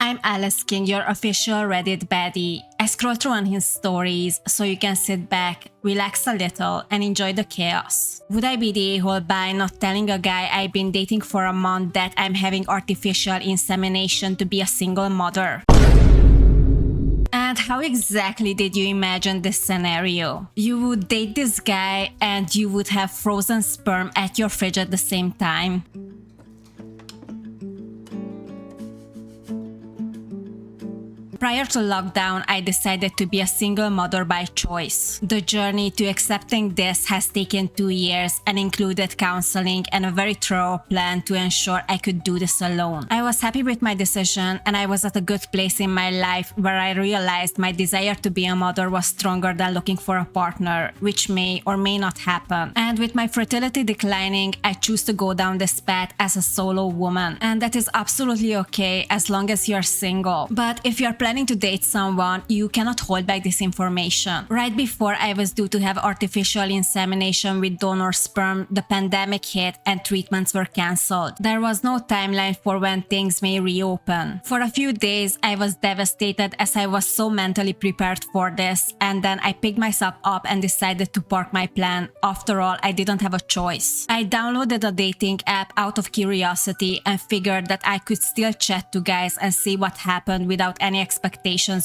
I'm Alice King, your official Reddit baddie. I scroll through on his stories so you can sit back, relax a little, and enjoy the chaos. Would I be the a-hole by not telling a guy I've been dating for a month that I'm having artificial insemination to be a single mother? And how exactly did you imagine this scenario? You would date this guy and you would have frozen sperm at your fridge at the same time. Prior to lockdown, I decided to be a single mother by choice. The journey to accepting this has taken 2 years and included counseling and a very thorough plan to ensure I could do this alone. I was happy with my decision and I was at a good place in my life where I realized my desire to be a mother was stronger than looking for a partner, which may or may not happen. And with my fertility declining, I choose to go down this path as a solo woman. And that is absolutely okay as long as you're single. But if you're planning to date someone, you cannot hold back this information. Right before I was due to have artificial insemination with donor sperm, the pandemic hit and treatments were cancelled. There was no timeline for when things may reopen. For a few days, I was devastated as I was so mentally prepared for this, and then I picked myself up and decided to park my plan. After all, I didn't have a choice. I downloaded a dating app out of curiosity and figured that I could still chat to guys and see what happened without any expectations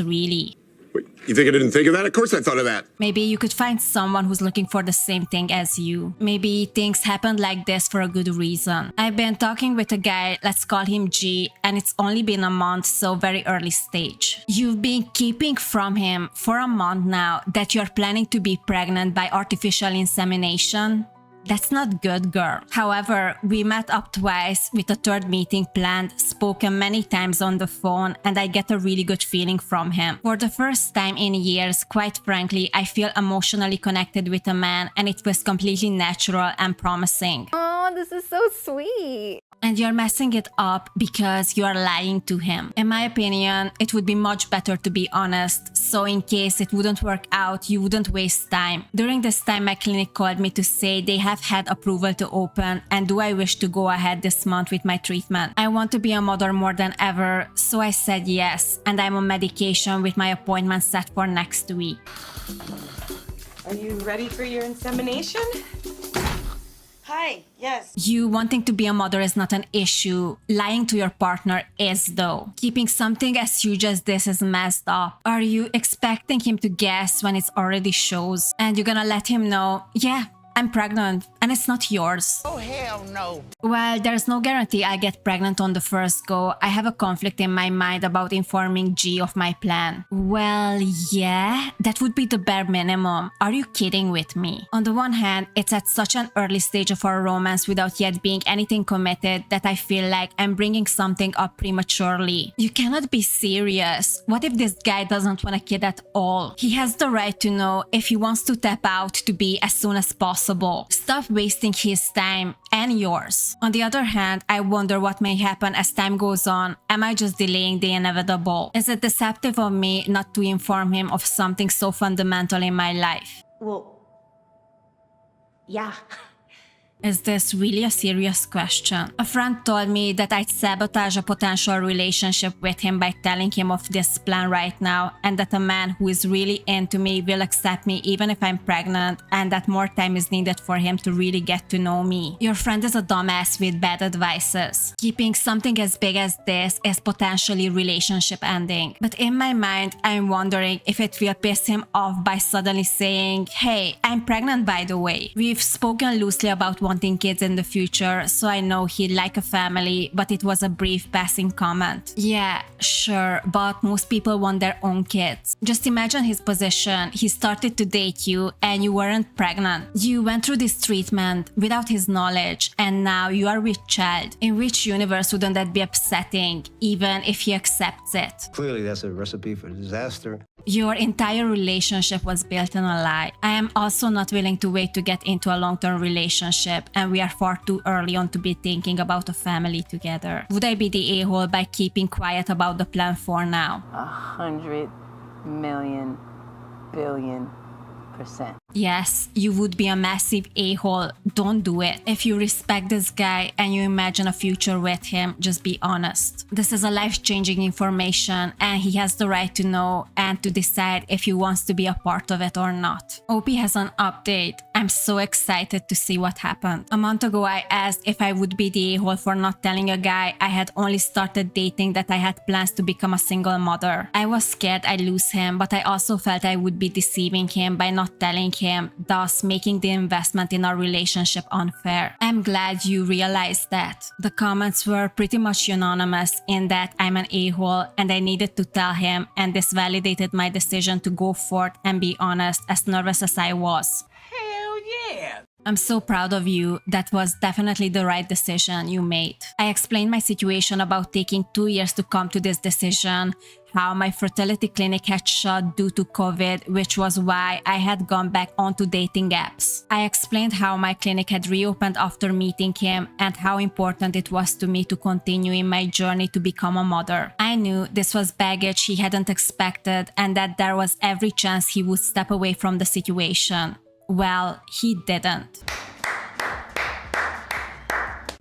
really. Wait, you think I didn't think of that? Of course I thought of that. Maybe you could find someone who's looking for the same thing as you. Maybe things happened like this for a good reason. I've been talking with a guy, let's call him G, and it's only been a month, so very early stage. You've been keeping from him for a month now that you're planning to be pregnant by artificial insemination? That's not good, girl. However, we met up twice with a third meeting planned, spoken many times on the phone, and I get a really good feeling from him. For the first time in years, quite frankly, I feel emotionally connected with a man, and it was completely natural and promising. Oh, this is so sweet. And you're messing it up because you are lying to him. In my opinion, it would be much better to be honest, so in case it wouldn't work out, you wouldn't waste time. During this time, my clinic called me to say they have had approval to open and do I wish to go ahead this month with my treatment. I want to be a mother more than ever, so I said yes, and I'm on medication with my appointment set for next week. Are you ready for your insemination? Hi, yes. You wanting to be a mother is not an issue. Lying to your partner is though. Keeping something as huge as this is messed up. Are you expecting him to guess when it's already shows? And you're gonna let him know, yeah, I'm pregnant and it's not yours. Oh, hell no. Well, there's no guarantee I'll get pregnant on the first go. I have a conflict in my mind about informing G of my plan. Well, yeah, that would be the bare minimum. Are you kidding with me? On the one hand, it's at such an early stage of our romance without yet being anything committed that I feel like I'm bringing something up prematurely. You cannot be serious. What if this guy doesn't want a kid at all? He has the right to know if he wants to tap out to be as soon as possible. Stop wasting his time and yours. On the other hand, I wonder what may happen as time goes on. Am I just delaying the inevitable? Is it deceptive of me not to inform him of something so fundamental in my life? Well, yeah. Is this really a serious question? A friend told me that I'd sabotage a potential relationship with him by telling him of this plan right now, and that a man who is really into me will accept me even if I'm pregnant, and that more time is needed for him to really get to know me. Your friend is a dumbass with bad advices. Keeping something as big as this is potentially relationship ending. But in my mind, I'm wondering if it will piss him off by suddenly saying, hey, I'm pregnant by the way. We've spoken loosely about wanting kids in the future, so I know he'd like a family, but it was a brief passing comment. Yeah, sure, but most people want their own kids. Just imagine his position. He started to date you and you weren't pregnant. You went through this treatment without his knowledge and now you are with child. In which universe wouldn't that be upsetting, even if he accepts it? Clearly, that's a recipe for disaster. Your entire relationship was built on a lie. I am also not willing to wait to get into a long-term relationship, and we are far too early on to be thinking about a family together. Would I be the a-hole by keeping quiet about the plan for now? 100 million billion %. Yes, you would be a massive a-hole. Don't do it. If you respect this guy and you imagine a future with him, just be honest. This is a life-changing information and he has the right to know and to decide if he wants to be a part of it or not. OP has an update. I'm so excited to see what happened. A month ago I asked if I would be the a-hole for not telling a guy I had only started dating that I had plans to become a single mother. I was scared I'd lose him, but I also felt I would be deceiving him by not telling him, thus making the investment in our relationship unfair. I'm glad you realized that. The comments were pretty much unanimous in that I'm an a-hole and I needed to tell him, and this validated my decision to go forth and be honest, as nervous as I was. Hell yeah! I'm so proud of you. That was definitely the right decision you made. I explained my situation about taking 2 years to come to this decision, how my fertility clinic had shut due to COVID, which was why I had gone back onto dating apps. I explained how my clinic had reopened after meeting him and how important it was to me to continue in my journey to become a mother. I knew this was baggage he hadn't expected and that there was every chance he would step away from the situation. Well, he didn't.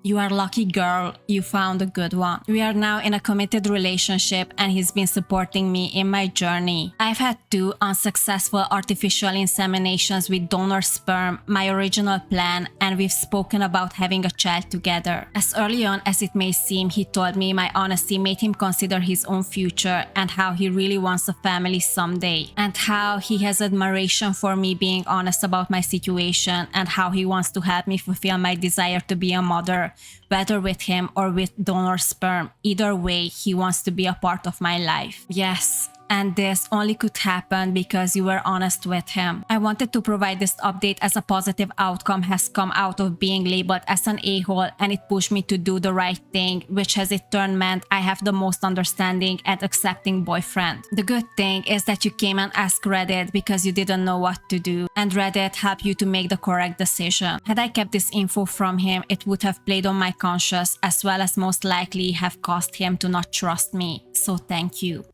You are lucky, girl. You found a good one. We are now in a committed relationship and he's been supporting me in my journey. I've had 2 unsuccessful artificial inseminations with donor sperm, my original plan, and we've spoken about having a child together. As early on as it may seem, he told me my honesty made him consider his own future and how he really wants a family someday, and how he has admiration for me being honest about my situation and how he wants to help me fulfill my desire to be a mother, whether with him or with donor sperm. Either way, he wants to be a part of my life. Yes. And this only could happen because you were honest with him. I wanted to provide this update as a positive outcome has come out of being labeled as an a-hole, and it pushed me to do the right thing, which has in turn meant I have the most understanding and accepting boyfriend. The good thing is that you came and asked Reddit because you didn't know what to do, and Reddit helped you to make the correct decision. Had I kept this info from him, it would have played on my conscience as well as most likely have caused him to not trust me. So thank you.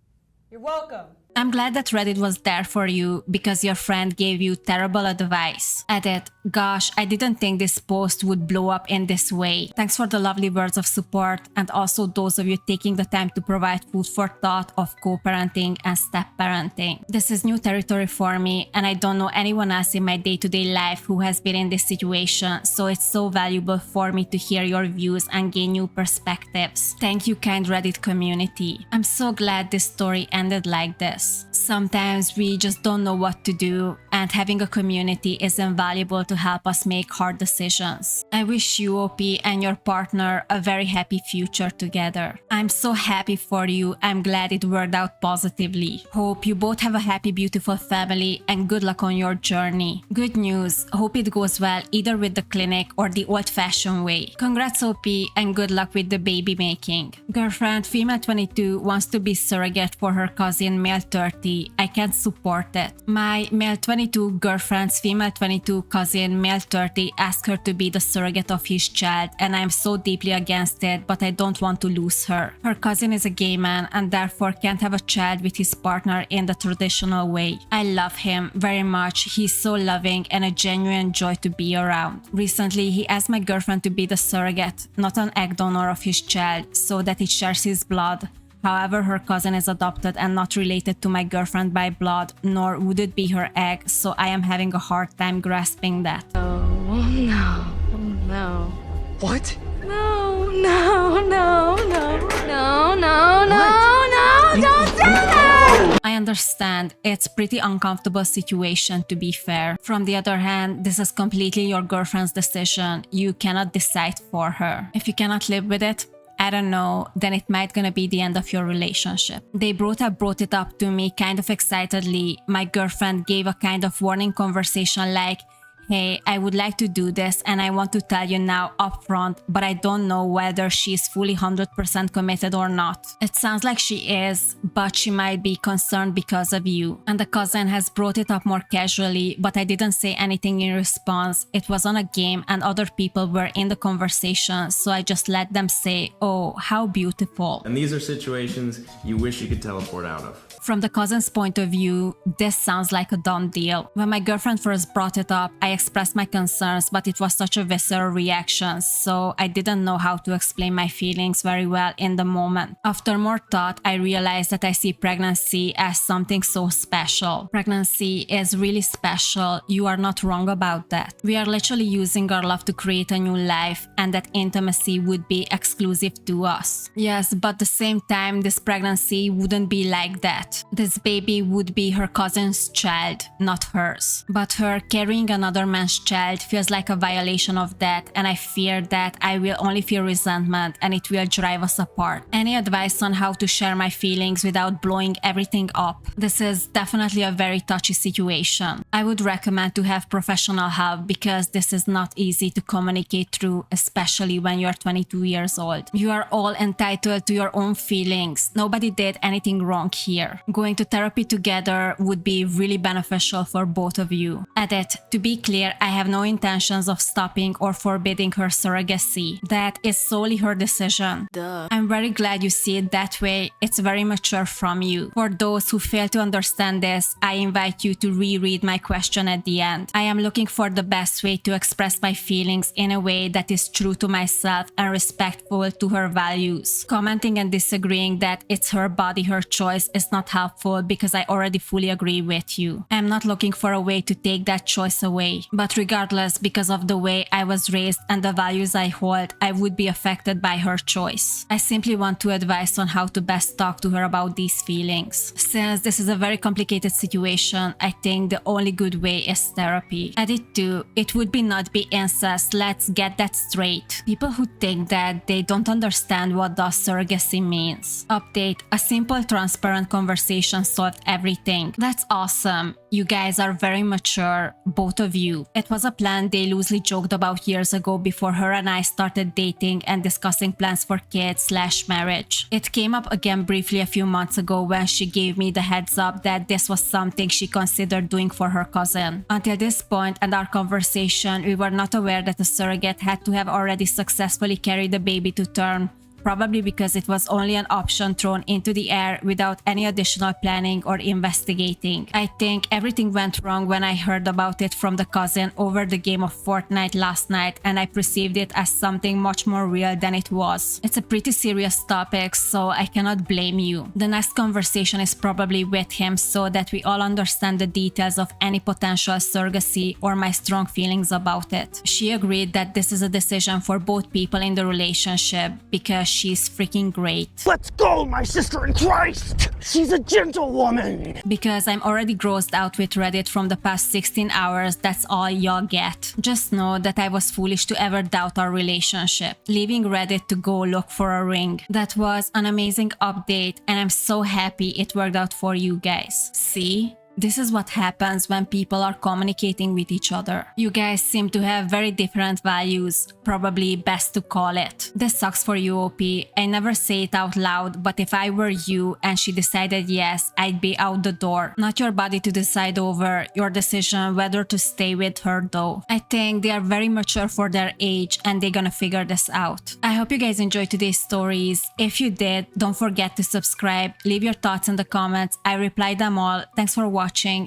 You're welcome. I'm glad that Reddit was there for you because your friend gave you terrible advice. Edit. Gosh, I didn't think this post would blow up in this way. Thanks for the lovely words of support and also those of you taking the time to provide food for thought of co-parenting and step-parenting. This is new territory for me and I don't know anyone else in my day-to-day life who has been in this situation, so it's so valuable for me to hear your views and gain new perspectives. Thank you, kind Reddit community. I'm so glad this story ended like this. Sometimes we just don't know what to do, and having a community is invaluable to help us make hard decisions. I wish you, OP, and your partner a very happy future together. I'm so happy for you. I'm glad it worked out positively. Hope you both have a happy, beautiful family, and good luck on your journey. Good news. Hope it goes well either with the clinic or the old-fashioned way. Congrats, OP, and good luck with the baby making. Girlfriend, female 22, wants to be surrogate for her cousin, male 30. I can't support it. My male 22 girlfriend's female 22 cousin, male 30, asked her to be the surrogate of his child, and I'm so deeply against it, but I don't want to lose her. Her cousin is a gay man and therefore can't have a child with his partner in the traditional way. I love him very much. He's so loving and a genuine joy to be around. Recently, he asked my girlfriend to be the surrogate, not an egg donor of his child, so that it shares his blood. However, her cousin is adopted and not related to my girlfriend by blood, nor would it be her egg, so I am having a hard time grasping that. Oh, no. Oh, no. What? No, no, no, no, no, no, no, no, don't do that! I understand. It's pretty uncomfortable situation, to be fair. From the other hand, this is completely your girlfriend's decision. You cannot decide for her. If you cannot live with it, I don't know, then it might gonna be the end of your relationship. They brought it up to me kind of excitedly. My girlfriend gave a kind of warning conversation like, hey, I would like to do this and I want to tell you now upfront, but I don't know whether she's fully 100% committed or not. It sounds like she is, but she might be concerned because of you. And the cousin has brought it up more casually, but I didn't say anything in response. It was on a game and other people were in the conversation, so I just let them say, oh, how beautiful. And these are situations you wish you could teleport out of. From the cousin's point of view, this sounds like a done deal. When my girlfriend first brought it up, I expressed my concerns, but it was such a visceral reaction, so I didn't know how to explain my feelings very well in the moment. After more thought, I realized that I see pregnancy as something so special. Pregnancy is really special. You are not wrong about that. We are literally using our love to create a new life, and that intimacy would be exclusive to us. Yes, but at the same time, this pregnancy wouldn't be like that. This baby would be her cousin's child, not hers. But her carrying another man's child feels like a violation of that, and I fear that I will only feel resentment and it will drive us apart. Any advice on how to share my feelings without blowing everything up? This is definitely a very touchy situation. I would recommend to have professional help because this is not easy to communicate through, especially when you're 22 years old. You are all entitled to your own feelings. Nobody did anything wrong here. Going to therapy together would be really beneficial for both of you. Edit. To be clear, I have no intentions of stopping or forbidding her surrogacy. That is solely her decision. Duh. I'm very glad you see it that way. It's very mature from you. For those who fail to understand this, I invite you to reread my question at the end. I am looking for the best way to express my feelings in a way that is true to myself and respectful to her values. Commenting and disagreeing that it's her body, her choice is not helpful because I already fully agree with you. I'm not looking for a way to take that choice away. But regardless, because of the way I was raised and the values I hold, I would be affected by her choice. I simply want to advise on how to best talk to her about these feelings. Since this is a very complicated situation, I think the only good way is therapy. Edit 2. It would be not be incest, let's get that straight. People who think that they don't understand what does surrogacy means. Update. A simple, transparent conversation solved everything. That's awesome. You guys are very mature, both of you. It was a plan they loosely joked about years ago before her and I started dating and discussing plans for kids/marriage. It came up again briefly a few months ago when she gave me the heads up that this was something she considered doing for her cousin. Until this point and our conversation, we were not aware that the surrogate had to have already successfully carried the baby to term, probably because it was only an option thrown into the air without any additional planning or investigating. I think everything went wrong when I heard about it from the cousin over the game of Fortnite last night, and I perceived it as something much more real than it was. It's a pretty serious topic, so I cannot blame you. The next conversation is probably with him so that we all understand the details of any potential surrogacy or my strong feelings about it. She agreed that this is a decision for both people in the relationship because she's freaking great. Let's go, my sister in Christ! She's a gentlewoman! Because I'm already grossed out with Reddit from the past 16 hours, that's all y'all get. Just know that I was foolish to ever doubt our relationship, leaving Reddit to go look for a ring. That was an amazing update, and I'm so happy it worked out for you guys. See? This is what happens when people are communicating with each other. You guys seem to have very different values, probably best to call it. This sucks for you, OP. I never say it out loud, but if I were you and she decided yes, I'd be out the door. Not your body to decide over, your decision whether to stay with her though. I think they are very mature for their age and they're gonna figure this out. I hope you guys enjoyed today's stories. If you did, don't forget to subscribe, leave your thoughts in the comments. I reply them all. Thanks for watching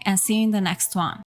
and see you in the next one.